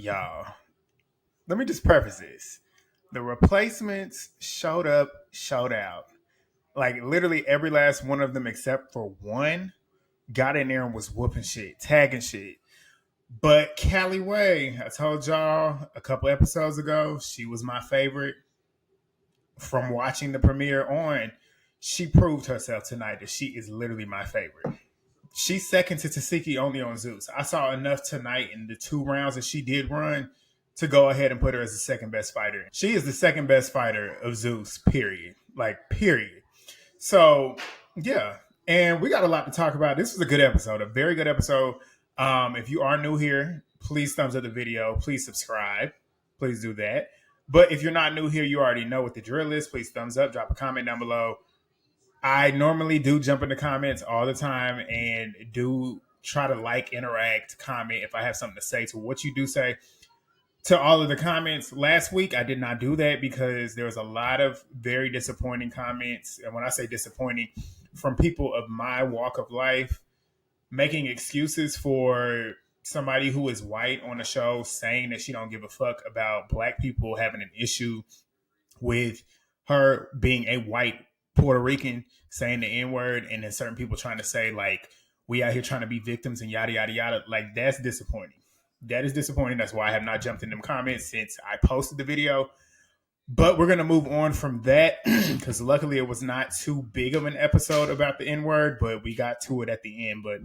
Y'all, let me just preface this. The replacements showed up, showed out. Like literally every last one of them except for one got in there and was whooping shit, tagging shit. But Callie Way, I told y'all a couple episodes ago, she was my favorite from watching the premiere on. She proved herself tonight that she is literally my favorite. She's second to Tasiki only on Zeus. I saw enough tonight in the 2 rounds that she did run to go ahead and put her as the second best fighter. She is the second best fighter of Zeus, period. Like, period. So, yeah. And we got a lot to talk about. This was a good episode, a very good episode. If you are new here, please thumbs up the video. Please subscribe. Please do that. But if you're not new here, you already know what the drill is. Please thumbs up, drop a comment down below. I normally do jump in the comments all the time and do try to interact, comment if I have something to say to what you do say. To all of the comments last week, I did not do that because there was a lot of very disappointing comments. And when I say disappointing, from people of my walk of life, making excuses for somebody who is white on the show, saying that she don't give a fuck about black people having an issue with her being a white Puerto Rican, saying the N-word, and then certain people trying to say, like, we out here trying to be victims and yada, yada, yada. Like, that's disappointing. That is disappointing. That's why I have not jumped in them comments since I posted the video. But we're going to move on from that because luckily it was not too big of an episode about the N-word, but we got to it at the end. But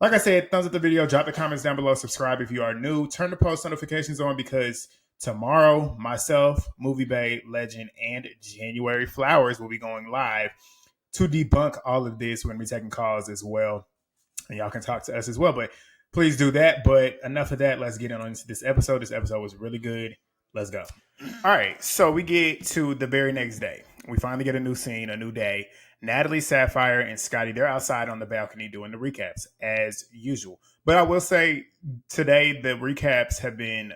like I said, thumbs up the video, drop the comments down below, subscribe if you are new, turn the post notifications on because tomorrow, myself, Movie Bay, Legend, and January Flowers will be going live to debunk all of this. We're going to be taking calls as well. And y'all can talk to us as well. But please do that. But enough of that. Let's get on into this episode. This episode was really good. Let's go. All right. So we get to the very next day. We finally get a new scene, a new day. Natalie, Sapphire, and Scotty, they're outside on the balcony doing the recaps as usual. But I will say today the recaps have been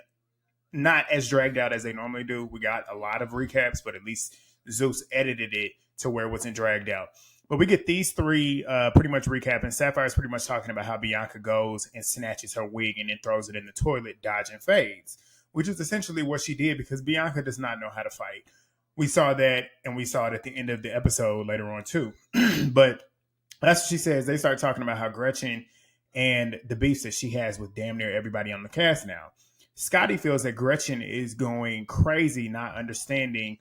not as dragged out as they normally do. We got a lot of recaps, but at least Zeus edited it to where it wasn't dragged out. But we get these three pretty much recapping. Sapphire's pretty much talking about how Bianca goes and snatches her wig and then throws it in the toilet, dodging fades, which is essentially what she did because Bianca does not know how to fight. We saw that, and we saw it at the end of the episode later on too. But that's what she says. They start talking about how Gretchen and the beefs that she has with damn near everybody on the cast now. Scotty feels that Gretchen is going crazy, not understanding,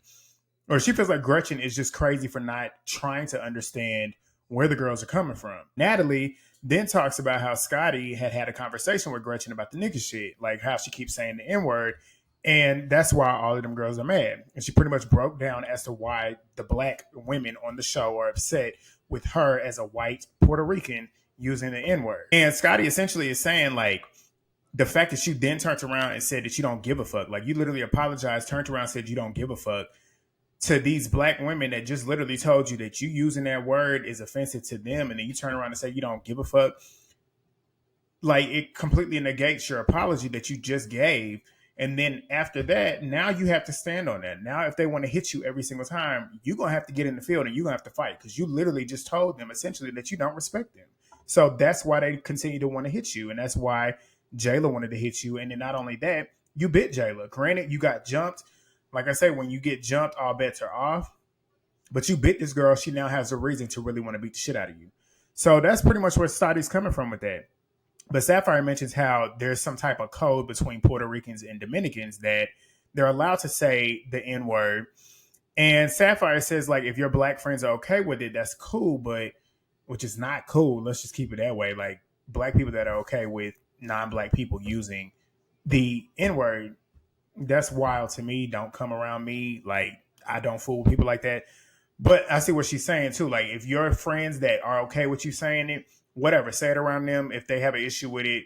or she feels like Gretchen is just crazy for not trying to understand where the girls are coming from. Natalie then talks about how Scotty had a conversation with Gretchen about the nigga shit, like how she keeps saying the N-word, and that's why all of them girls are mad. And she pretty much broke down as to why the black women on the show are upset with her as a white Puerto Rican using the N-word. And Scotty essentially is saying, like, the fact that you then turned around and said that you don't give a fuck, like you literally apologized, turned around and said you don't give a fuck to these black women that just literally told you that you using that word is offensive to them, and then you turn around and say you don't give a fuck. Like, it completely negates your apology that you just gave. And then after that, now you have to stand on that. Now, if they want to hit you every single time, you're going to have to get in the field and you're going to have to fight because you literally just told them essentially that you don't respect them. So that's why they continue to want to hit you. And that's why Jela wanted to hit you. And then not only that, you bit Jela. Granted, you got jumped. Like I say, when you get jumped, all bets are off. But you bit this girl. She now has a reason to really want to beat the shit out of you. So that's pretty much where Scotty's coming from with that. But Sapphire mentions how there's some type of code between Puerto Ricans and Dominicans that they're allowed to say the N-word. And Sapphire says, like, if your black friends are okay with it, that's cool, but which is not cool. Let's just keep it that way. Like, black people that are okay with non-black people using the N-word, that's wild to me. Don't come around me. Like, I don't fool with people like that. But I see what she's saying, too. Like, if your friends that are okay with you saying it, whatever, say it around them. If they have an issue with it,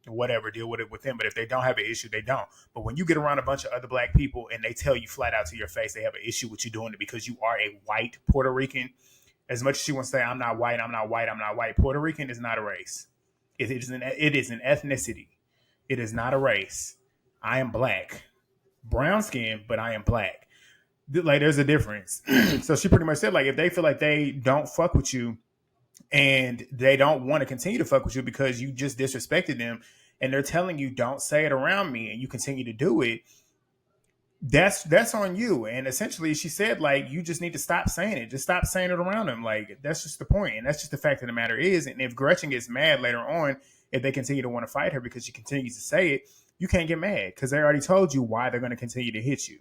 whatever, deal with it with them. But if they don't have an issue, they don't. But when you get around a bunch of other black people and they tell you flat out to your face they have an issue with you doing it because you are a white Puerto Rican, as much as she wants to say, I'm not white, Puerto Rican is not a race. It is an ethnicity. It is not a race. I am black. Brown skin, but I am black. Like, there's a difference. So she pretty much said, like, if they feel like they don't fuck with you and they don't want to continue to fuck with you because you just disrespected them and they're telling you don't say it around me and you continue to do it, that's on you. And essentially she said, like, you just need to stop saying it. Just stop saying it around him. Like, that's just the point. And that's just the fact of the matter is. And if Gretchen gets mad later on, if they continue to want to fight her because she continues to say it, you can't get mad because they already told you why they're going to continue to hit you.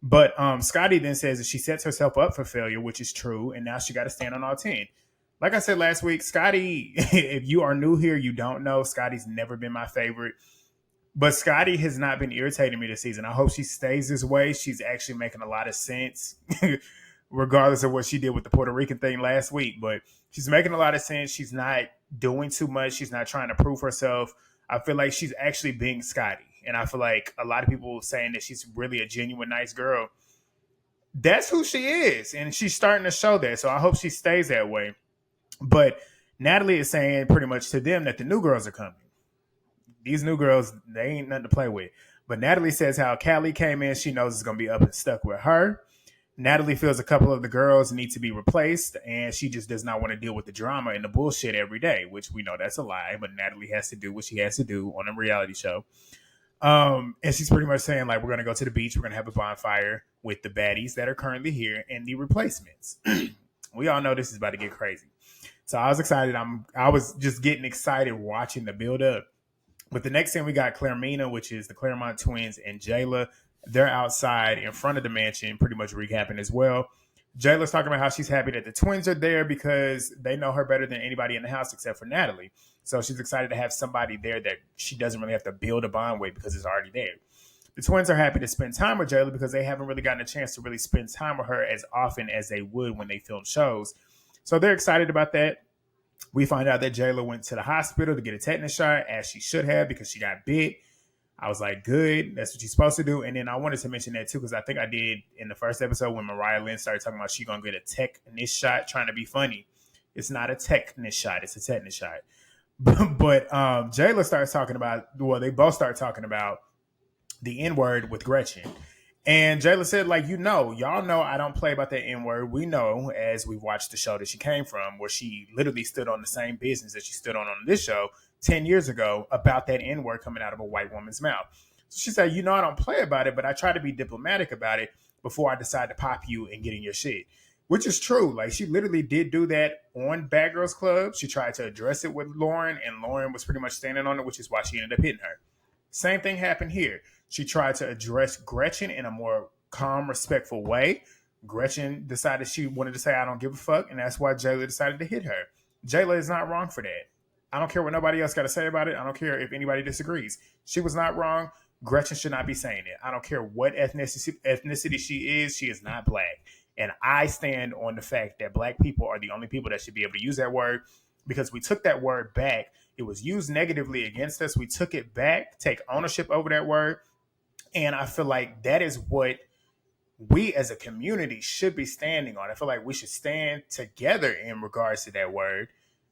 But Scotty then says that she sets herself up for failure, which is true. And now she got to stand on all 10. Like I said last week, Scotty, if you are new here, you don't know, Scotty's never been my favorite. But Scotty has not been irritating me this season. I hope she stays this way. She's actually making a lot of sense, regardless of what she did with the Puerto Rican thing last week. But she's making a lot of sense. She's not doing too much. She's not trying to prove herself. I feel like she's actually being Scotty. And I feel like a lot of people saying that she's really a genuine, nice girl. That's who she is. And she's starting to show that. So I hope she stays that way. But Natalie is saying pretty much to them that the new girls are coming. These new girls, they ain't nothing to play with. But Natalie says how Callie came in. She knows it's going to be up and stuck with her. Natalie feels a couple of the girls need to be replaced, and she just does not want to deal with the drama and the bullshit every day, which we know that's a lie, but Natalie has to do what she has to do on a reality show. And she's pretty much saying, like, we're going to go to the beach. We're going to have a bonfire with the baddies that are currently here and the replacements. We all know this is about to get crazy. So I was excited. I was just getting excited watching the build up. But the next thing we got Clermont, which is the Clermont Twins and Jela. They're outside in front of the mansion, pretty much recapping as well. Jayla's talking about how she's happy that the twins are there because they know her better than anybody in the house except for Natalie. So she's excited to have somebody there that she doesn't really have to build a bond with because it's already there. The twins are happy to spend time with Jayla because they haven't really gotten a chance to really spend time with her as often as they would when they film shows. So they're excited about that. We find out that Jayla went to the hospital to get a tetanus shot, as she should have, because she got bit. I was like, good. That's what you're supposed to do. And then I wanted to mention that, too, because I think I did in the first episode when Mariah Lynn started talking about she going to get a tetanus shot, trying to be funny. It's not a tetanus shot. It's a tetanus shot. But Jayla starts talking about, well, they both start talking about the N-word with Gretchen. And Jayla said, like, y'all know I don't play about that N-word. We know, as we watched the show that she came from, where she literally stood on the same business that she stood on this show 10 years ago about that N-word coming out of a white woman's mouth. So she said, I don't play about it, but I try to be diplomatic about it before I decide to pop you and get in your shit. Which is true. Like, she literally did do that on Bad Girls Club. She tried to address it with Lauren, and Lauren was pretty much standing on it, which is why she ended up hitting her. Same thing happened here. She tried to address Gretchen in a more calm, respectful way. Gretchen decided she wanted to say, I don't give a fuck, and that's why Jayla decided to hit her. Jayla is not wrong for that. I don't care what nobody else got to say about it. I don't care if anybody disagrees. She was not wrong. Gretchen should not be saying it. I don't care what ethnicity she is. She is not black. And I stand on the fact that black people are the only people that should be able to use that word because we took that word back. It was used negatively against us. We took it back, take ownership over that word. And I feel like that is what we as a community should be standing on. I feel like we should stand together in regards to that word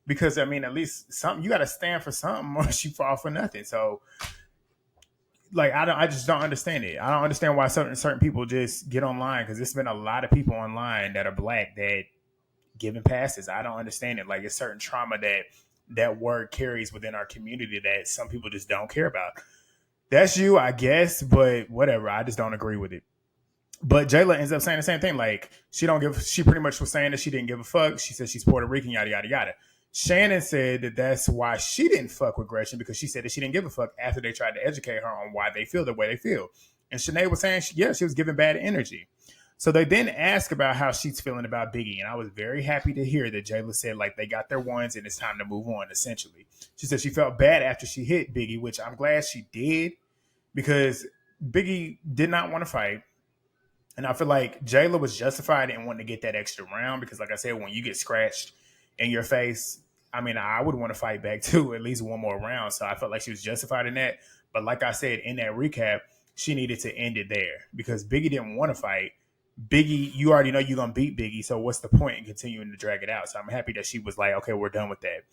because, at least something, you got to stand for something or you fall for nothing. So, like, I just don't understand it. I don't understand why certain people just get online because there's been a lot of people online that are black that giving passes. I don't understand it. Like, it's certain trauma that word carries within our community that some people just don't care about. That's you, I guess, but whatever. I just don't agree with it. But Jayla ends up saying the same thing. Like, she pretty much was saying that she didn't give a fuck. She said she's Puerto Rican, yada, yada, yada. Shannon said that that's why she didn't fuck with Gretchen because she said that she didn't give a fuck after they tried to educate her on why they feel the way they feel. And Shanae was saying, she was giving bad energy. So they then asked about how she's feeling about Biggie. And I was very happy to hear that Jayla said, like, they got their ones and it's time to move on, essentially. She said she felt bad after she hit Biggie, which I'm glad she did because Biggie did not want to fight. And I feel like Jayla was justified in wanting to get that extra round because, like I said, when you get scratched in your face, I would want to fight back too, at least one more round. So I felt like she was justified in that. But like I said, in that recap, she needed to end it there because Biggie didn't want to fight. Biggie, you already know you're going to beat Biggie. So what's the point in continuing to drag it out? So I'm happy that she was like, okay, we're done with that.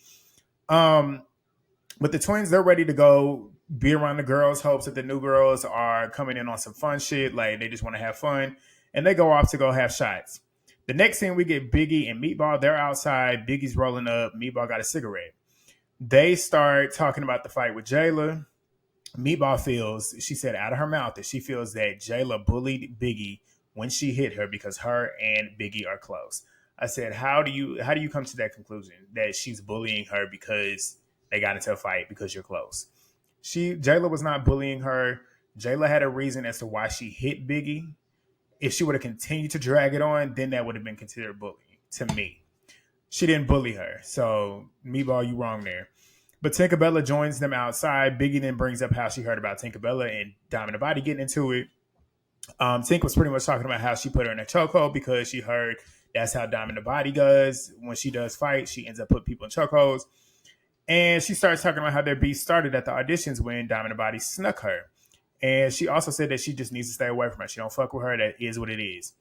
But the twins, they're ready to go be around the girls, hopes that the new girls are coming in on some fun shit. Like, they just want to have fun. And they go off to go have shots. The next scene, we get Biggie and Meatball. They're outside. Biggie's rolling up. Meatball got a cigarette. They start talking about the fight with Jela. Meatball feels, she said out of her mouth that she feels that Jayla bullied Biggie when she hit her because her and Biggie are close. I said, how do you come to that conclusion that she's bullying her because they got into a fight because you're close? Jayla was not bullying her. Jayla had a reason as to why she hit Biggie. If she would have continued to drag it on, then that would have been considered bullying to me. She didn't bully her. So, Meatball, you wrong there. But Tinkerbella joins them outside. Biggie then brings up how she heard about Tinkerbella and DiamondTheBody getting into it. Tink was pretty much talking about how she put her in a chokehold because she heard that's how DiamondTheBody does. When she does fight, she ends up putting people in chokeholds. And she starts talking about how their beef started at the auditions when DiamondTheBody snuck her. And she also said that she just needs to stay away from her. She don't fuck with her. That is what it is.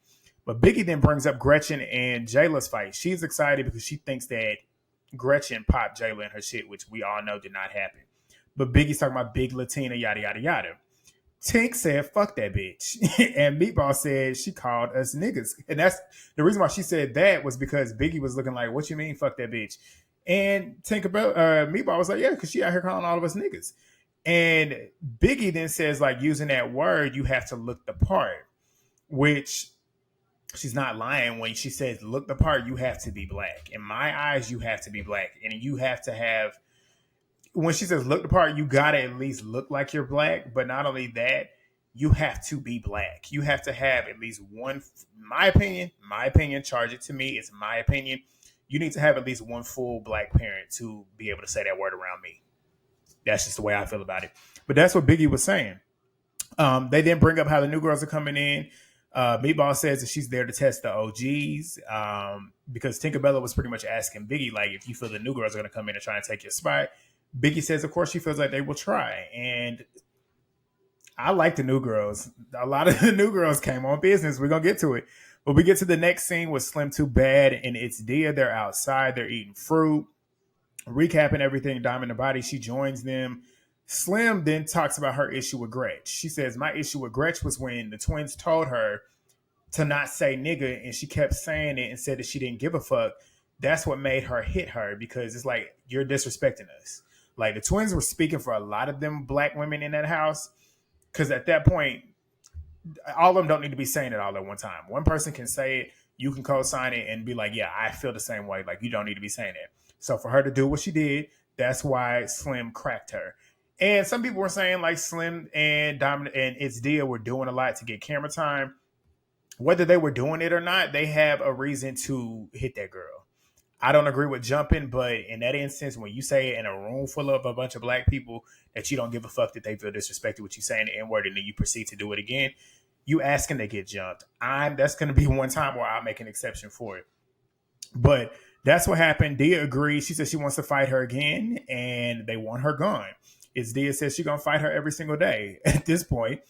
But Biggie then brings up Gretchen and Jayla's fight. She's excited because she thinks that Gretchen popped Jayla in her shit, which we all know did not happen. But Biggie's talking about big Latina, yada, yada, yada. Tink said, fuck that bitch. And Meatball said she called us niggas. And that's the reason why she said that was because Biggie was looking like, what you mean, fuck that bitch? And Meatball was like, yeah, because she out here calling all of us niggas. And Biggie then says, like, using that word, you have to look the part, which she's not lying when she says, look the part, you have to be black. In my eyes, you have to be black. And you have to have, when she says look the part, you got to at least look like you're black. But not only that, you have to be black. You have to have at least one, my opinion, charge it to me. It's my opinion. You need to have at least one full black parent to be able to say that word around me. That's just the way I feel about it. But that's what Biggie was saying. They then bring up how the new girls are coming in. Meatball says that she's there to test the OGs because Tinkerbella was pretty much asking Biggie, like, if you feel the new girls are going to come in and try and take your spot. Biggie says, of course, she feels like they will try. And I like the new girls. A lot of the new girls came on business. We're going to get to it. But we get to the next scene with Slim2Bad and Its Dia. They're outside. They're eating fruit. Recapping everything, DiamondTheBody, she joins them. Slim then talks about her issue with Gretch. She says, my issue with Gretch was when the twins told her to not say nigga, and she kept saying it and said that she didn't give a fuck. That's what made her hit her, because it's like, you're disrespecting us. Like, the twins were speaking for a lot of them black women in that house, because at that point, all of them don't need to be saying it all at one time. One person can say it, you can co-sign it and be like, yeah, I feel the same way. Like, you don't need to be saying it. So for her to do what she did, that's why Slim cracked her. And some people were saying like Slim and Diamond and Its Dia were doing a lot to get camera time. Whether they were doing it or not, they have a reason to hit that girl. I don't agree with jumping, but in that instance, when you say it in a room full of a bunch of black people that you don't give a fuck that they feel disrespected with you saying the N-word and then you proceed to do it again, you asking to get jumped. That's going to be one time where I'll make an exception for it. But that's what happened. Dia agreed. She said she wants to fight her again, and they want her gone. Its Dia says she's going to fight her every single day at this point.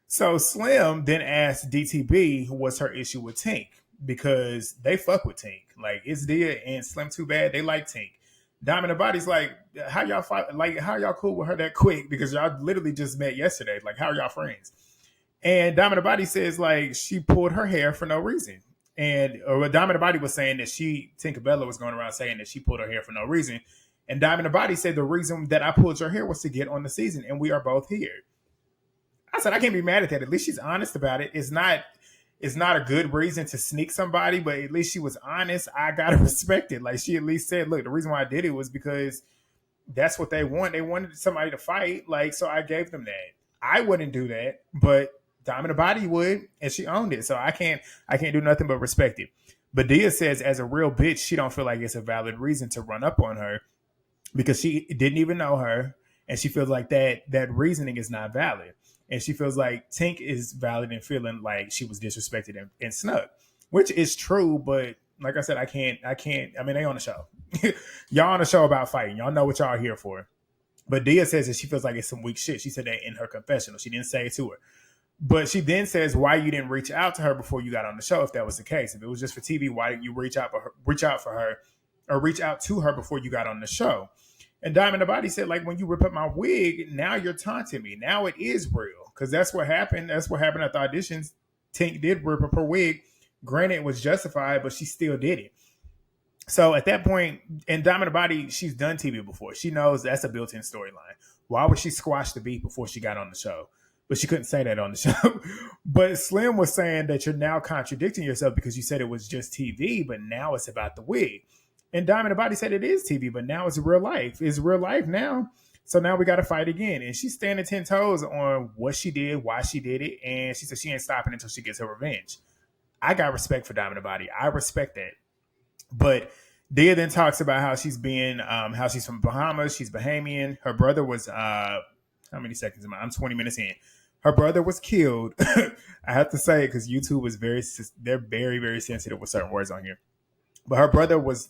So Slim then asked DTB what's her issue with Tink, because they fuck with Tink. Like, Its Dia and Slim2Bad, they like Tink. DiamondTheBody's like, how y'all fight? Like, how y'all cool with her that quick? Because y'all literally just met yesterday. Like, how are y'all friends? And DiamondTheBody says, like, she pulled her hair for no reason. And DiamondTheBody was saying that Tinkerbella was going around saying that she pulled her hair for no reason. And DiamondTheBody said the reason that I pulled your hair was to get on the season, and we are both here. I said, I can't be mad at that. At least she's honest about it. It's not a good reason to sneak somebody, but at least she was honest. I gotta respect it. Like, she at least said, look, the reason why I did it was because that's what they want. They wanted somebody to fight. Like, so I gave them that. I wouldn't do that, but DiamondTheBody would, and she owned it. So I can't do nothing but respect it. But Dia says, as a real bitch, she don't feel like it's a valid reason to run up on her because she didn't even know her, and she feels like that reasoning is not valid. And she feels like Tink is valid in feeling like she was disrespected and snuck, which is true. But like I said, I can't. I mean, they on the show. Y'all on the show about fighting. Y'all know what y'all are here for. But Dia says that she feels like it's some weak shit. She said that in her confessional. She didn't say it to her. But she then says why you didn't reach out to her before you got on the show, if that was the case. If it was just for TV, why didn't you reach out for her or reach out to her before you got on the show? And DiamondTheBody said, like, when you rip up my wig, now you're taunting me. Now it is real. Because that's what happened. That's what happened at the auditions. Tink did rip up her wig. Granted, it was justified, but she still did it. So at that point, in DiamondTheBody, she's done TV before. She knows that's a built-in storyline. Why would she squash the beat before she got on the show? But she couldn't say that on the show. But Slim was saying that you're now contradicting yourself because you said it was just TV, but now it's about the wig. And DiamondTheBody said it is TV, but now it's real life. It's real life now. So now we got to fight again. And she's standing 10 toes on what she did, why she did it. And she said she ain't stopping until she gets her revenge. I got respect for DiamondTheBody. I respect that. But Dia then talks about how she's being, how she's from Bahamas. She's Bahamian. Her brother was, how many seconds am I? I'm 20 minutes in. Her brother was killed. I have to say it because YouTube is they're very, very sensitive with certain words on here. But her brother was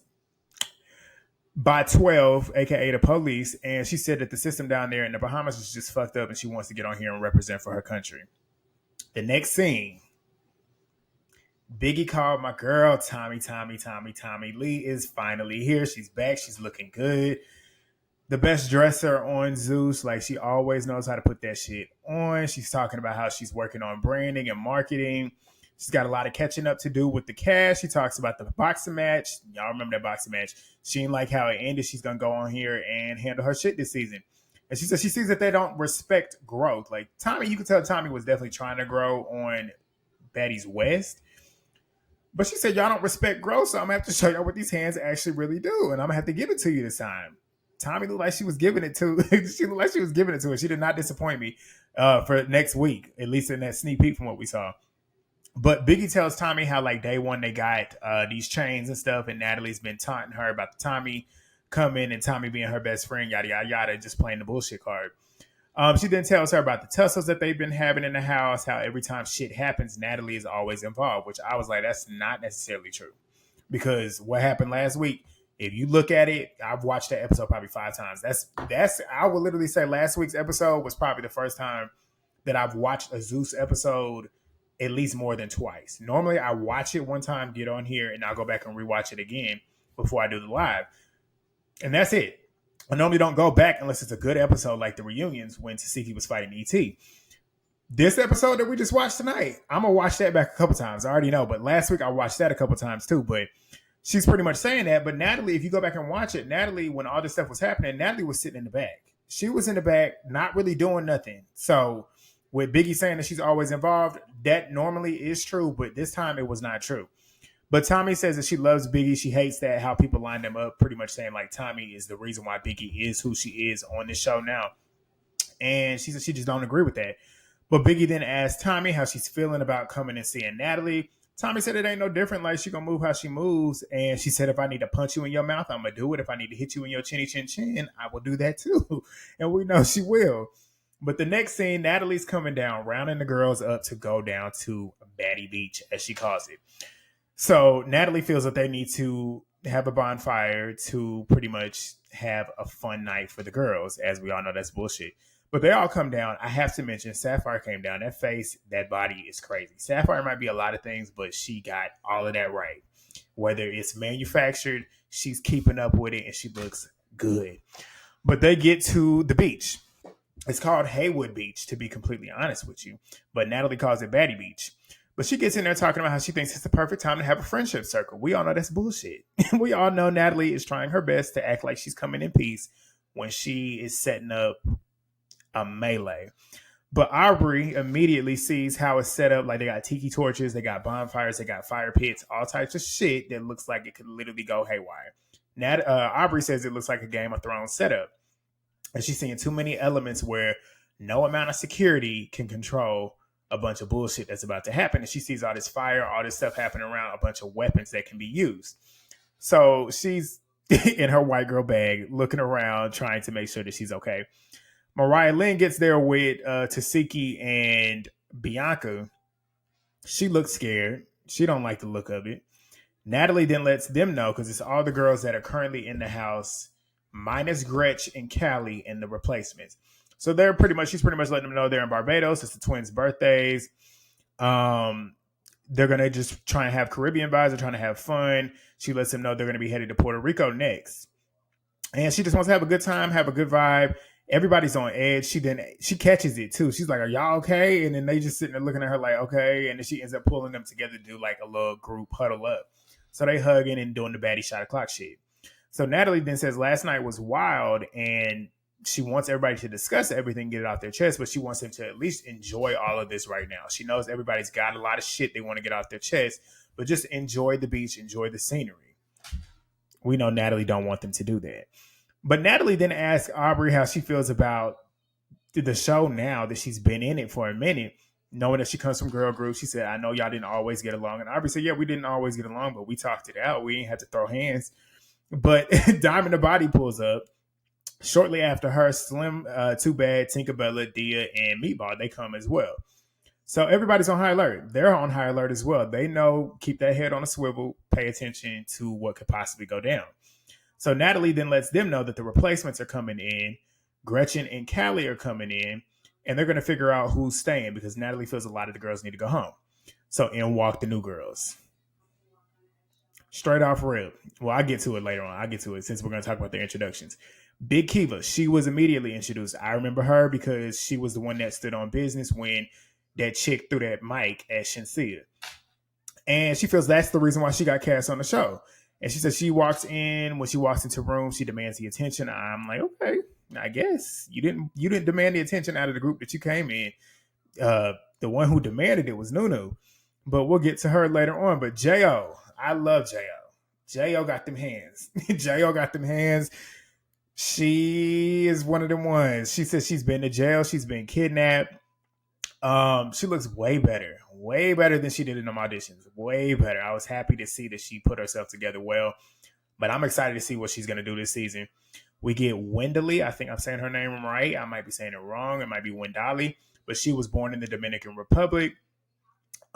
by 12, aka the police, and she said that the system down there in the Bahamas is just fucked up and she wants to get on here and represent for her country. The next scene, Biggie called my girl, Tommie Lee is finally here. She's back. She's looking good. The best dresser on Zeus. Like, she always knows how to put that shit on. She's talking about how she's working on branding and marketing. She's got a lot of catching up to do with the cast. She talks about the boxing match. Y'all remember that boxing match. She didn't like how it ended. She's going to go on here and handle her shit this season. And she says she sees that they don't respect growth. Like, Tommie, you can tell Tommie was definitely trying to grow on Baddies West. But she said, y'all don't respect growth, so I'm going to have to show y'all what these hands actually really do. And I'm going to have to give it to you this time. Tommie looked like she was giving it to she looked like she was giving it to her. She did not disappoint me for next week, at least in that sneak peek from what we saw. But Biggie tells Tommie how, like, day one they got these chains and stuff, and Natalie's been taunting her about the Tommie coming and Tommie being her best friend, yada, yada, yada, just playing the bullshit card. She then tells her about the tussles that they've been having in the house, how every time shit happens, Natalie is always involved, which I was like, that's not necessarily true. Because what happened last week, if you look at it, I've watched that episode probably 5 times. That's I would literally say last week's episode was probably the first time that I've watched a Zeus episode at least more than twice. Normally I watch it one time, get on here, and I'll go back and rewatch it again before I do the live. And that's it. I normally don't go back unless it's a good episode like the reunions when Tasiki was fighting E.T. This episode that we just watched tonight, I'm going to watch that back a couple times. I already know, but last week I watched that a couple times too. But she's pretty much saying that. But Natalie, if you go back and watch it, Natalie, when all this stuff was happening, Natalie was sitting in the back. She was in the back, not really doing nothing. So with Biggie saying that she's always involved, that normally is true, but this time it was not true. But Tommie says that she loves Biggie. She hates that how people line them up, pretty much saying like Tommie is the reason why Biggie is who she is on this show now. And she says she just don't agree with that. But Biggie then asked Tommie how she's feeling about coming and seeing Natalie. Tommie said it ain't no different. Like, she gonna move how she moves. And she said, if I need to punch you in your mouth, I'm gonna do it. If I need to hit you in your chinny chin chin, I will do that too. And we know she will. But the next scene, Natalie's coming down, rounding the girls up to go down to Baddie Beach, as she calls it. So Natalie feels that they need to have a bonfire to pretty much have a fun night for the girls. As we all know, that's bullshit. But they all come down. I have to mention, Sapphire came down. That face, that body is crazy. Sapphire might be a lot of things, but she got all of that right. Whether it's manufactured, she's keeping up with it, and she looks good. But they get to the beach. It's called Haywood Beach, to be completely honest with you. But Natalie calls it Baddie Beach. But she gets in there talking about how she thinks it's the perfect time to have a friendship circle. We all know that's bullshit. We all know Natalie is trying her best to act like she's coming in peace when she is setting up a melee. But Aubrey immediately sees how it's set up. Like, they got tiki torches, they got bonfires, they got fire pits, all types of shit that looks like it could literally go haywire. Aubrey says it looks like a Game of Thrones setup. And she's seeing too many elements where no amount of security can control a bunch of bullshit that's about to happen. And she sees all this fire, all this stuff happening around, a bunch of weapons that can be used. So she's in her white girl bag, looking around, trying to make sure that she's okay. Mariah Lynn gets there with Tasiki and Bianca. She looks scared. She don't like the look of it. Natalie then lets them know, because it's all the girls that are currently in the house, minus Gretch and Callie and the replacements. So she's pretty much letting them know they're in Barbados. It's the twins' birthdays. They're going to just try and have Caribbean vibes. They're trying to have fun. She lets them know they're going to be headed to Puerto Rico next. And she just wants to have a good time, have a good vibe. Everybody's on edge. She catches it too. She's like, are y'all okay? And then they just sitting there looking at her like, okay. And then she ends up pulling them together to do like a little group huddle up. So they hugging and doing the baddie shot o'clock shit. So Natalie then says last night was wild and she wants everybody to discuss everything, get it off their chest, but she wants them to at least enjoy all of this right now. She knows everybody's got a lot of shit they want to get off their chest, but just enjoy the beach, enjoy the scenery. We know Natalie don't want them to do that. But Natalie then asked Aubrey how she feels about the show now that she's been in it for a minute, knowing that she comes from girl group. She said, I know y'all didn't always get along. And Aubrey said, yeah, we didn't always get along, but we talked it out. We ain't had to throw hands. But DiamondTheBody pulls up. Shortly after her, Slim2Bad, Tinkerbella, Dia, and Meatball, they come as well. So everybody's on high alert. They're on high alert as well. They know, keep that head on a swivel, pay attention to what could possibly go down. So Natalie then lets them know that the replacements are coming in. Gretchen and Callie are coming in, and they're going to figure out who's staying because Natalie feels a lot of the girls need to go home. So in walk the new girls. Straight off rip. Well, I'll get to it later on. I'll get to it since we're going to talk about their introductions. Big Kiva, she was immediately introduced. I remember her because she was the one that stood on business when that chick threw that mic at Shenseea. And she feels that's the reason why she got cast on the show. And she says she walks in, when she walks into rooms, she demands the attention. I'm like, okay, I guess you didn't demand the attention out of the group that you came in. The one who demanded it was Nunu. But we'll get to her later on. But J.O., I love J.O. J.O. got them hands. J.O. got them hands. She is one of them ones. She says she's been to jail. She's been kidnapped. She looks way better than she did in them auditions. Way better. I was happy to see that she put herself together well, but I'm excited to see what she's going to do this season. We get Wendalee. I think I'm saying her name right. I might be saying it wrong. It might be Wendali, but she was born in the Dominican Republic.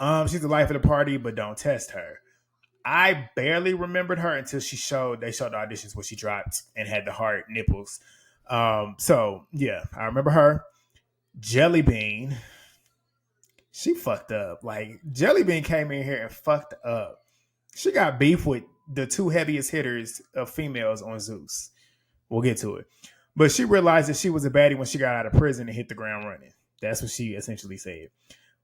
She's the life of the party, but don't test her. I barely remembered her until they showed the auditions where she dropped and had the hard nipples. So yeah, I remember her. Jelly Bean, she fucked up. Like, Jelly Bean came in here and fucked up. She got beef with the two heaviest hitters of females on Zeus. We'll get to it. But she realized that she was a baddie when she got out of prison and hit the ground running. That's what she essentially said.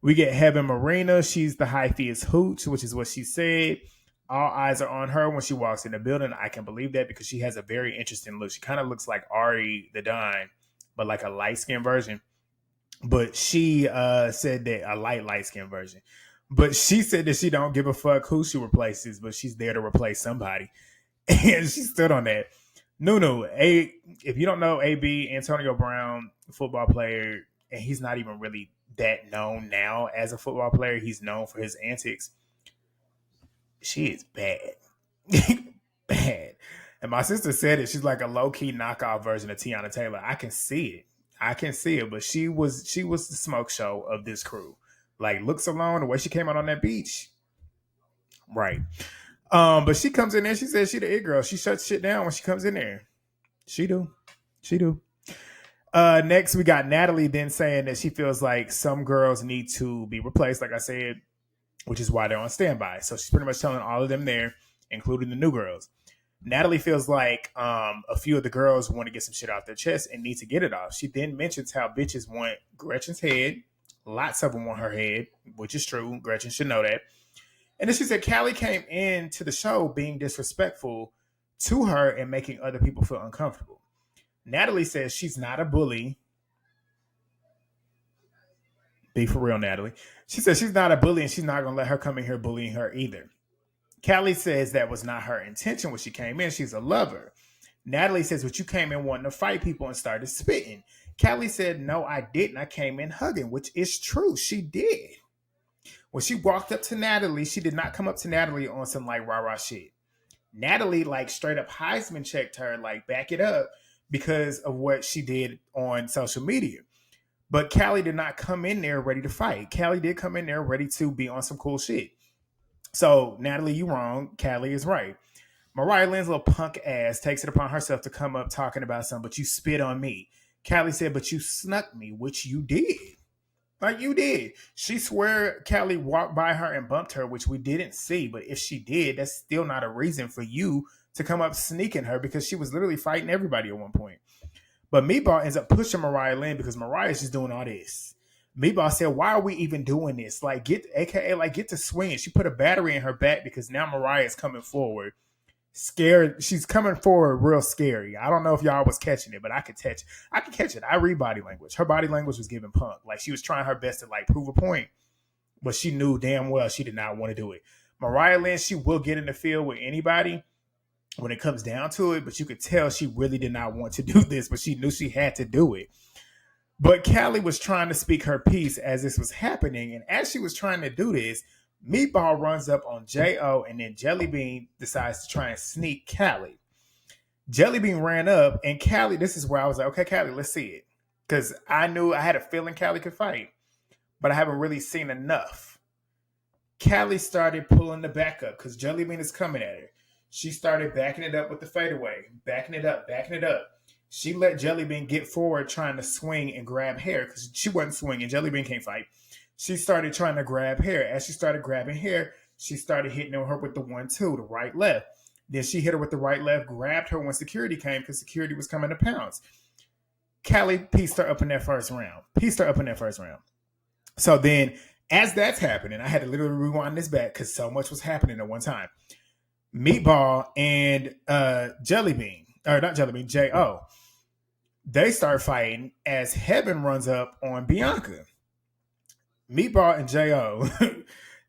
We get Heaven Marina. She's the hyphiest hooch, which is what she said. All eyes are on her when she walks in the building. I can believe that because she has a very interesting look. She kind of looks like Ari the Dime, but like a light-skinned version. But she said that a light-skinned version. But she said that she don't give a fuck who she replaces, but she's there to replace somebody. And she stood on that. Nunu, if you don't know AB, Antonio Brown, football player, and he's not even really that known now as a football player. He's known for his antics. She is bad. Bad. And my sister said it. She's like a low-key knockoff version of Tiana Taylor. I can see it. But she was the smoke show of this crew. Like, looks alone, the way she came out on that beach. Right. But she comes in there, she says she the it girl. She shuts shit down when she comes in there. She do. Next, we got Natalie then saying that she feels like some girls need to be replaced, like I said, which is why they're on standby. So she's pretty much telling all of them there, including the new girls. Natalie feels like a few of the girls want to get some shit off their chest and need to get it off. She then mentions how bitches want Gretchen's head. Lots of them want her head, which is true. Gretchen should know that. And then she said Callie came into the show being disrespectful to her and making other people feel uncomfortable. Natalie says she's not a bully. Be for real, Natalie. She says she's not a bully and she's not going to let her come in here bullying her either. Callie says that was not her intention when she came in. She's a lover. Natalie says, but you came in wanting to fight people and started spitting. Callie said, no, I didn't. I came in hugging, which is true. She did. When she walked up to Natalie, she did not come up to Natalie on some like rah-rah shit. Natalie like straight up Heisman checked her, like back it up because of what she did on social media. But Callie did not come in there ready to fight. Callie did come in there ready to be on some cool shit. So, Natalie, you wrong. Callie is right. Mariah Lynn's little punk ass takes it upon herself to come up talking about something, but you spit on me. Callie said, but you snuck me, which you did. Like, you did. She swear Callie walked by her and bumped her, which we didn't see. But if she did, that's still not a reason for you to come up sneaking her because she was literally fighting everybody at one point. But Meatball ends up pushing Mariah Lynn because Mariah's just doing all this. Meatball said, "Why are we even doing this? Like, get to swinging." She put a battery in her back because now Mariah's coming forward, scared. She's coming forward real scary. I don't know if y'all was catching it, but I could catch. I could catch it. I read body language. Her body language was giving punk. Like she was trying her best to like prove a point, but she knew damn well she did not want to do it. Mariah Lynn, she will get in the field with anybody when it comes down to it, but you could tell she really did not want to do this, but she knew she had to do it. But Callie was trying to speak her piece as this was happening, and as she was trying to do this, Meatball runs up on J.O., and then Jellybean decides to try and sneak Callie. Jellybean ran up, and Callie, this is where I was like, okay, Callie, let's see it. Because I had a feeling Callie could fight, but I haven't really seen enough. Callie started pulling the back up because Jellybean is coming at her. She started backing it up with the fadeaway, backing it up. She let Jellybean get forward trying to swing and grab hair because she wasn't swinging. Jellybean can't fight. She started trying to grab hair. As she started grabbing hair, she started hitting her with the 1-2, the right, left. Then she hit her with the right, left, grabbed her when security came because security was coming to pounce. Callie pieced her up in that first round. So then, as that's happening, I had to literally rewind this back because so much was happening at one time. Meatball and Jellybean, or not Jellybean, J.O., they start fighting as Heaven runs up on Bianca. Meatball and J.O.,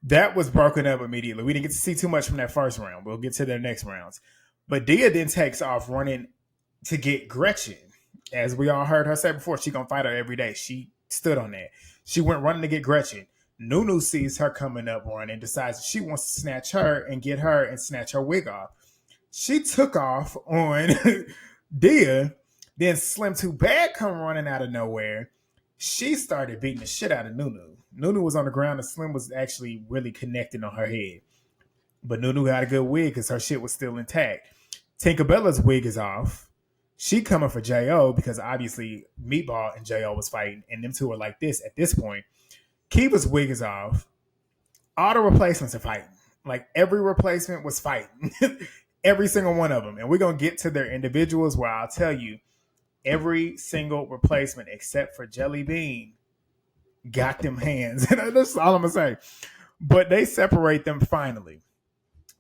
that was broken up immediately. We didn't get to see too much from that first round. We'll get to their next rounds. But Dia then takes off running to get Gretchen. As we all heard her say before, she gonna fight her every day. She stood on that. She went running to get Gretchen. Nunu sees her coming up running, decides she wants to snatch her and get her and snatch her wig off. She took off on Dia. Then Slim2Bad come running out of nowhere. She started beating the shit out of Nunu. Nunu was on the ground and Slim was actually really connecting on her head. But Nunu got a good wig because her shit was still intact. Tinkerbella's wig is off. She coming for J.O. because obviously Meatball and J.O. was fighting and them two are like this at this point. Kiva's wig is off. All the replacements are fighting. Like every replacement was fighting. Every single one of them. And we're going to get to their individuals where I'll tell you every single replacement except for Jellybean got them hands. And that's all I'm going to say. But they separate them finally.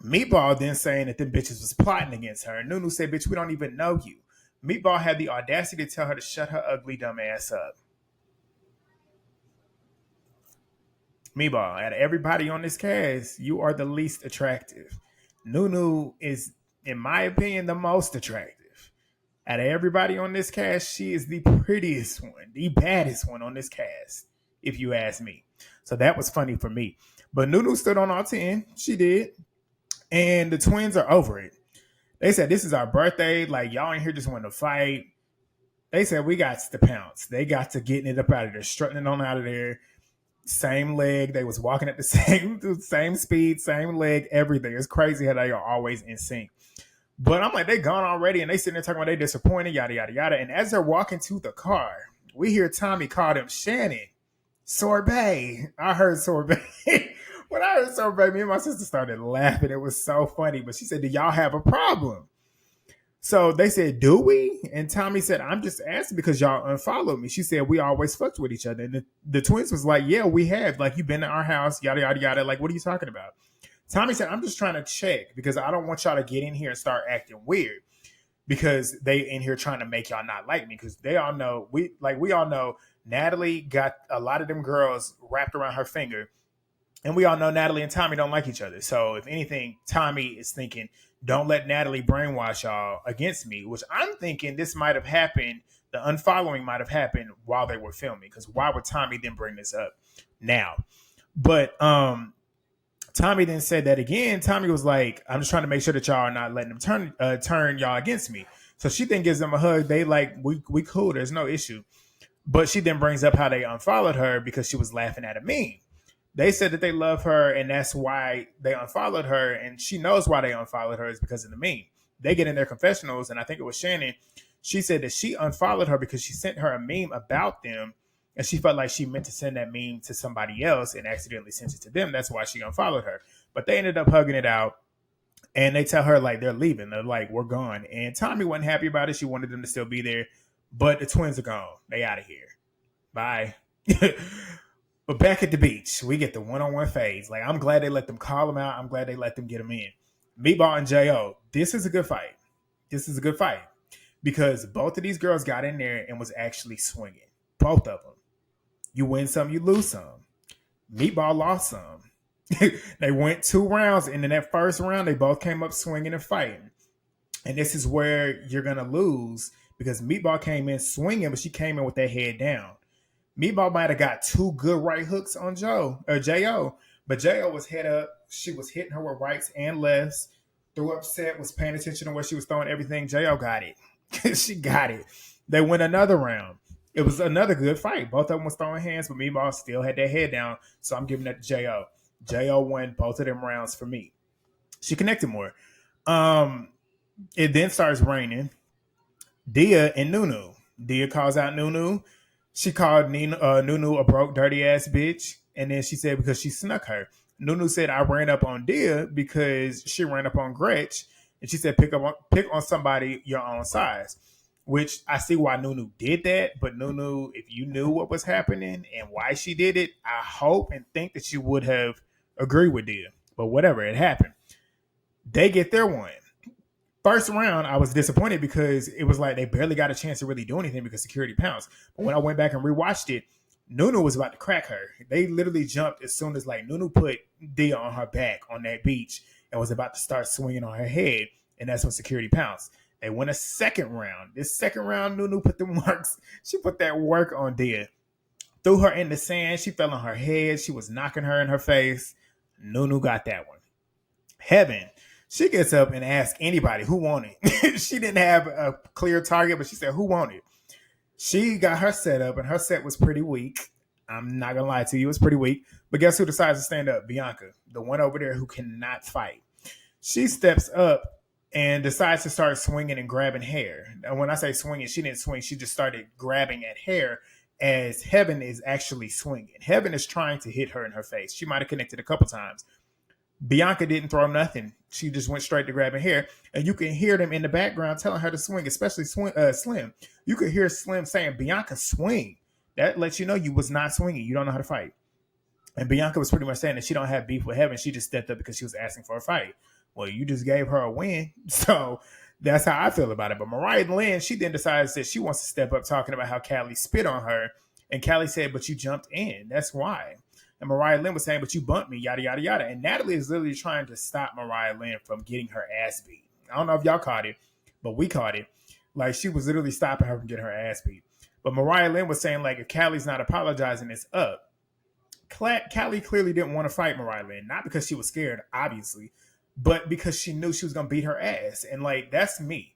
Meatball then saying that them bitches was plotting against her. Nunu said, bitch, we don't even know you. Meatball had the audacity to tell her to shut her ugly dumb ass up. Meatball, out of everybody on this cast, you are the least attractive. Nunu is, in my opinion, the most attractive. Out of everybody on this cast, she is the prettiest one, the baddest one on this cast, if you ask me. So that was funny for me. But Nunu stood on all 10. She did. And the twins are over it. They said, this is our birthday. Like, y'all ain't here just wanting to fight. They said, we got to pounce. They got to getting it up out of there, strutting it on out of there. Same leg. They was walking at the same speed, same leg, everything. It's crazy how they are always in sync. But I'm like, they gone already, and they sitting there talking about they disappointed, yada, yada, yada. And as they're walking to the car, we hear Tommie call them Shannon, sorbet. I heard sorbet. When I heard sorbet, me and my sister started laughing. It was so funny. But she said, do y'all have a problem? So they said, do we? And Tommie said, I'm just asking because y'all unfollowed me. She said, we always fucked with each other. And the twins was like, yeah, we have. Like, you've been to our house, yada, yada, yada. Like, what are you talking about? Tommie said, I'm just trying to check because I don't want y'all to get in here and start acting weird because they in here trying to make y'all not like me because they all know, we all know Natalie got a lot of them girls wrapped around her finger. And we all know Natalie and Tommie don't like each other. So if anything, Tommie is thinking, don't let Natalie brainwash y'all against me, which I'm thinking this might have happened. The unfollowing might have happened while they were filming because why would Tommie then bring this up now? But Tommie then said that again. Tommie was like, I'm just trying to make sure that y'all are not letting them turn y'all against me. So she then gives them a hug. They like, we cool. There's no issue. But she then brings up how they unfollowed her because she was laughing at a meme. They said that they love her and that's why they unfollowed her. And she knows why they unfollowed her is because of the meme. They get in their confessionals. And I think it was Shannon. She said that she unfollowed her because she sent her a meme about them. And she felt like she meant to send that meme to somebody else and accidentally sent it to them. That's why she unfollowed her. But they ended up hugging it out. And they tell her, like, they're leaving. They're like, we're gone. And Tommie wasn't happy about it. She wanted them to still be there. But the twins are gone. They out of here. Bye. But back at the beach, we get the one-on-one phase. Like, I'm glad they let them call them out. I'm glad they let them get them in. Meatball and Jo, this is a good fight. This is a good fight because both of these girls got in there and was actually swinging. Both of them. You win some, you lose some. Meatball lost some. They went 2 rounds, and in that first round, they both came up swinging and fighting. And this is where you're going to lose because Meatball came in swinging, but she came in with that head down. Meatball might have got 2 good right hooks on Jo, but Jo was head up. She was hitting her with rights and lefts. Threw upset, was paying attention to where she was throwing everything. Jo got it. She got it. They went another round. It was another good fight. Both of them was throwing hands, but Meatball still had their head down. So I'm giving that to Jo. Jo won both of them rounds for me. She connected more. It then starts raining. Dia and Nunu. Dia calls out Nunu. She called Nunu a broke, dirty ass bitch. And then she said because she snuck her. Nunu said, I ran up on Dia because she ran up on Gretch. And she said, pick on somebody your own size. Which I see why Nunu did that. But Nunu, if you knew what was happening and why she did it, I hope and think that you would have agreed with Dia. But whatever, it happened. They get their one. First round, I was disappointed because it was like they barely got a chance to really do anything because security pounced. But when I went back and rewatched it, Nunu was about to crack her. They literally jumped as soon as like Nunu put Dia on her back on that beach and was about to start swinging on her head. And that's when security pounced. They won a second round. This second round, Nunu put them works. She put that work on Dia. Threw her in the sand. She fell on her head. She was knocking her in her face. Nunu got that one. Heaven. She gets up and asks anybody who wanted. She didn't have a clear target, but she said, who wanted? She got her set up, and her set was pretty weak. I'm not going to lie to you. It was pretty weak. But guess who decides to stand up? Bianca, the one over there who cannot fight. She steps up and decides to start swinging and grabbing hair. And when I say swinging, she didn't swing. She just started grabbing at hair as Heaven is actually swinging. Heaven is trying to hit her in her face. She might have connected a couple times. Bianca didn't throw nothing. She just went straight to grabbing hair. And you can hear them in the background telling her to swing, especially Slim. You could hear Slim saying, Bianca, swing. That lets you know you was not swinging. You don't know how to fight. And Bianca was pretty much saying that she don't have beef with Heaven. She just stepped up because she was asking for a fight. Well, you just gave her a win. So that's how I feel about it. But Mariah Lynn, she then decides that she wants to step up talking about how Callie spit on her. And Callie said, but you jumped in. That's why. And Mariah Lynn was saying, but you bumped me, yada, yada, yada. And Natalie is literally trying to stop Mariah Lynn from getting her ass beat. I don't know if y'all caught it, but we caught it. Like, she was literally stopping her from getting her ass beat. But Mariah Lynn was saying, like, if Callie's not apologizing, it's up. Callie clearly didn't want to fight Mariah Lynn. Not because she was scared, obviously, but because she knew she was going to beat her ass. And, like, that's me.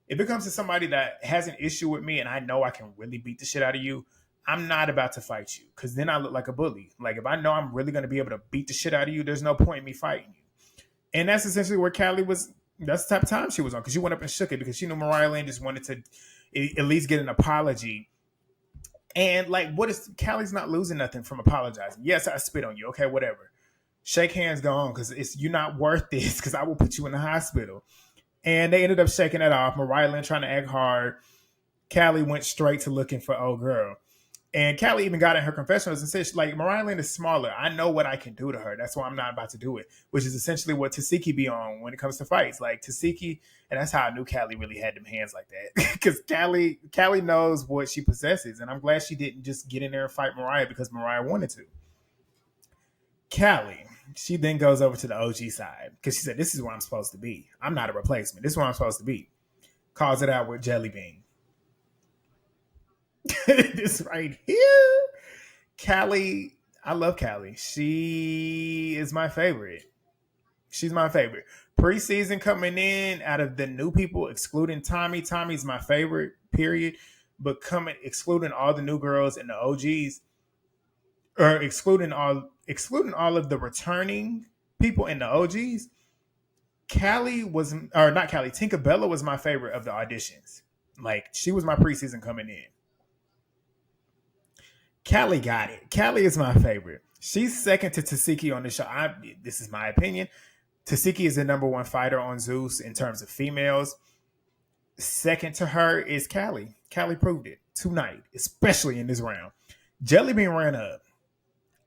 If it comes to somebody that has an issue with me and I know I can really beat the shit out of you, I'm not about to fight you because then I look like a bully. Like, if I know I'm really going to be able to beat the shit out of you, there's no point in me fighting you. And that's essentially where Callie was. That's the type of time she was on because she went up and shook it because she knew Mariah Lynn just wanted to at least get an apology. And, like, what is Callie's not losing nothing from apologizing. Yes, I spit on you. Okay, whatever. Shake hands, go on because you're not worth this because I will put you in the hospital. And they ended up shaking that off. Mariah Lynn trying to act hard. Callie went straight to looking for old girl. And Callie even got in her confessionals and said, like, Mariah Lynn is smaller. I know what I can do to her. That's why I'm not about to do it, which is essentially what Tasiki be on when it comes to fights. Like, Tasiki, and that's how I knew Callie really had them hands like that. Because Callie knows what she possesses. And I'm glad she didn't just get in there and fight Mariah because Mariah wanted to. Callie, she then goes over to the OG side because she said, this is where I'm supposed to be. I'm not a replacement. This is where I'm supposed to be. Calls it out with Jelly Bean. This right here, Callie. I love Callie. She is my favorite. She's my favorite. Preseason coming in out of the new people, excluding Tommie. Tommie's my favorite, period. But excluding all the new girls and the OGs, or excluding all of the returning people and the OGs, Tinkerbella was my favorite of the auditions. Like, she was my preseason coming in. Callie got it. Callie is my favorite. She's second to Tasiki on the show. This is my opinion. Tasiki is the number one fighter on Zeus in terms of females. Second to her is Callie. Callie proved it tonight, especially in this round. Jelly Bean ran up.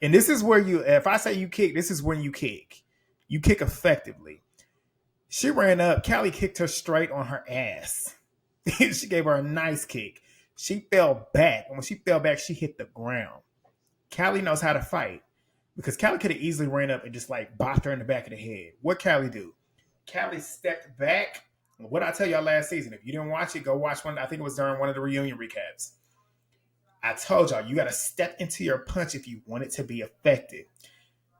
And this is where if I say you kick, this is when you kick. You kick effectively. She ran up. Callie kicked her straight on her ass. She gave her a nice kick. She fell back. And when she fell back, she hit the ground. Callie knows how to fight. Because Callie could have easily ran up and just like bopped her in the back of the head. What Callie do? Callie stepped back. What I tell y'all last season, if you didn't watch it, go watch one. I think it was during one of the reunion recaps. I told y'all, you got to step into your punch if you want it to be effective.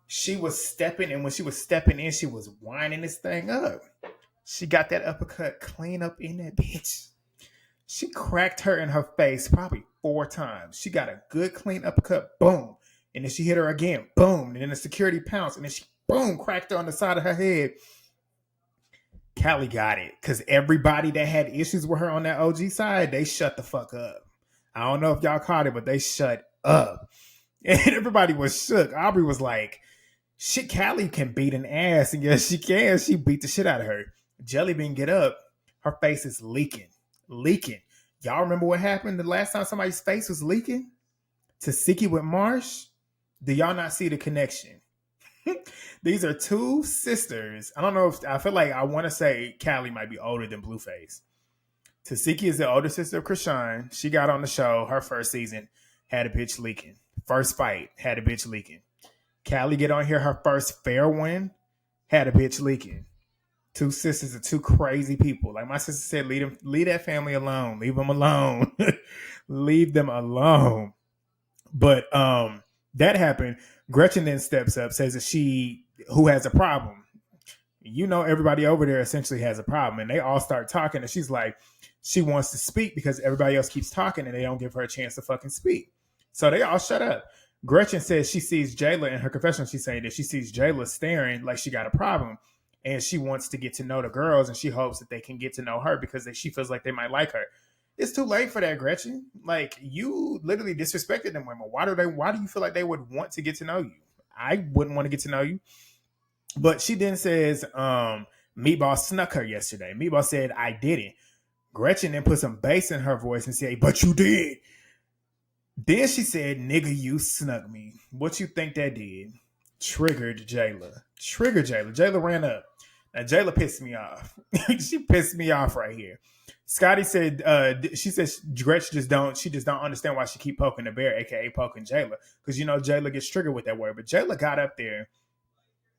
She was stepping, and when she was stepping in, she was winding this thing up. She got that uppercut clean up in that bitch. She cracked her in her face probably 4 times. She got a good clean uppercut, boom. And then she hit her again, boom. And then the security pounced, and then she, boom, cracked her on the side of her head. Callie got it, because everybody that had issues with her on that OG side, they shut the fuck up. I don't know if y'all caught it, but they shut up. And everybody was shook. Aubrey was like, shit, Callie can beat an ass. And yes, she can. She beat the shit out of her. Jelly Bean get up. Her face is leaking. Y'all remember what happened the last time somebody's face was leaking? Tasiki with Marsh? Do y'all not see the connection? These are 2 sisters. I don't know if I feel like I want to say Callie might be older than Blueface. Tasiki is the older sister of Krishan. She got on the show her first season, had a bitch leaking. First fight, had a bitch leaking. Callie get on here, her first fair win, had a bitch leaking. 2 sisters are 2 crazy people. Like my sister said, leave that family alone. Leave them alone. Leave them alone. But that happened. Gretchen then steps up, says that she, who has a problem. You know, everybody over there essentially has a problem. And they all start talking. And she's like, she wants to speak because everybody else keeps talking and they don't give her a chance to fucking speak. So they all shut up. Gretchen says she sees Jela in her confessional. She's saying that she sees Jela staring like she got a problem. And she wants to get to know the girls. And she hopes that they can get to know her because she feels like they might like her. It's too late for that, Gretchen. Like, you literally disrespected them women. Why do you feel like they would want to get to know you? I wouldn't want to get to know you. But she then says, Meatball snuck her yesterday. Meatball said, I didn't. Gretchen then put some bass in her voice and said, but you did. Then she said, nigga, you snuck me. What you think that did? Triggered Jela. Jela ran up. Now, Jela pissed me off. She pissed me off right here. Scotty said, she says Gretch just don't understand why she keep poking the bear, aka poking Jela. Because, you know, Jela gets triggered with that word. But Jela got up there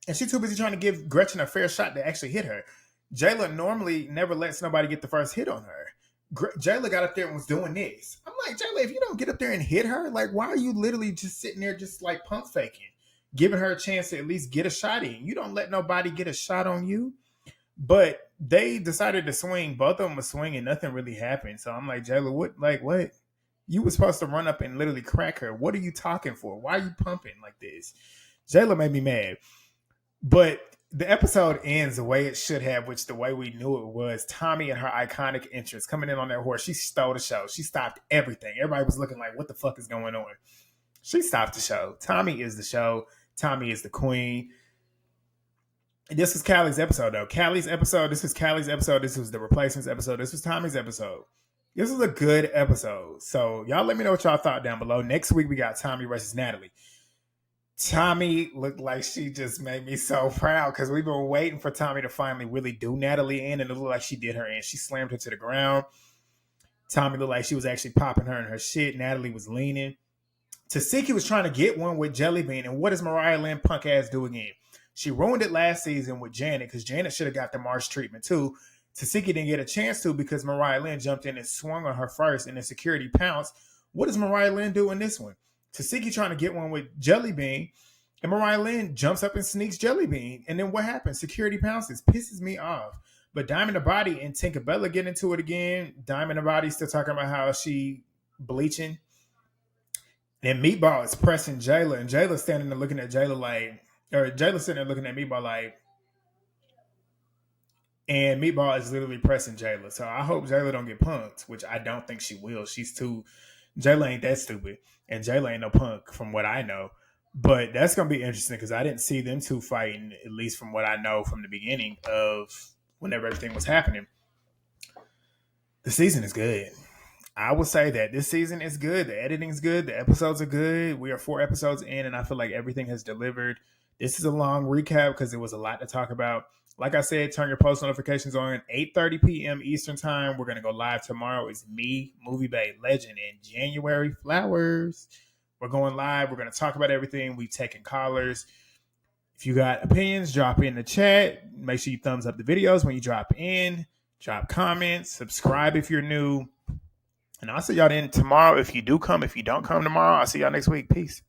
and she's too busy trying to give Gretchen a fair shot to actually hit her. Jayla normally never lets nobody get the first hit on her. Jayla got up there and was doing this. I'm like, Jayla, if you don't get up there and hit her, like, why are you literally just sitting there just like pump faking, giving her a chance to at least get a shot in? You don't let nobody get a shot on you. But they decided to swing. Both of them were swinging. Nothing really happened. So I'm like, Jayla, what? You were supposed to run up and literally crack her. What are you talking for? Why are you pumping like this? Jayla made me mad. But the episode ends the way it should have, which the way we knew it was. Tommie and her iconic entrance coming in on that horse. She stole the show. She stopped everything. Everybody was looking like, what the fuck is going on? She stopped the show. Tommie is the show. Tommie is the queen. This was Callie's episode, though. This was Callie's episode. This was the replacements episode. This was Tommie's episode. This was a good episode. So y'all let me know what y'all thought down below. Next week, we got Tommie versus Natalie. Tommie looked like she just made me so proud because we've been waiting for Tommie to finally really do Natalie in, and it looked like she did her in. She slammed her to the ground. Tommie looked like she was actually popping her in her shit. Natalie was leaning. Tasiki was trying to get one with Jelly Bean, and what does Mariah Lynn punk ass do again? She ruined it last season with Janet because Janet should have got the March treatment too. Tasiki didn't get a chance to because Mariah Lynn jumped in and swung on her first, and the security pounced. What does Mariah Lynn do in this one? Tasiki trying to get one with Jelly Bean, and Mariah Lynn jumps up and sneaks Jelly Bean. And then what happens? Security pounces. Pisses me off. But DiamondTheBody and Tinkerbella get into it again. DiamondTheBody still talking about how she bleaching. And Meatball is pressing Jayla, and Jayla standing there looking at Jayla like, or Jayla sitting there looking at Meatball like, and Meatball is literally pressing Jayla. So I hope Jayla don't get punked, which I don't think she will. Jayla ain't that stupid. And Jayla ain't no punk from what I know. But that's going to be interesting because I didn't see them two fighting, at least from what I know from the beginning of whenever everything was happening. The season is good. I would say that this season is good. The editing's good. The episodes are good. We are 4 episodes in, and I feel like everything has delivered. This is a long recap because it was a lot to talk about. Like I said, turn your post notifications on. 8:30 p.m. Eastern time. We're going to go live tomorrow. It's me, Movie Bay Legend, and January Flowers. We're going live. We're going to talk about everything. We've taken callers. If you got opinions, drop in the chat. Make sure you thumbs up the videos when you drop in. Drop comments. Subscribe if you're new. And I'll see y'all then tomorrow. If you do come, if you don't come tomorrow, I'll see y'all next week. Peace.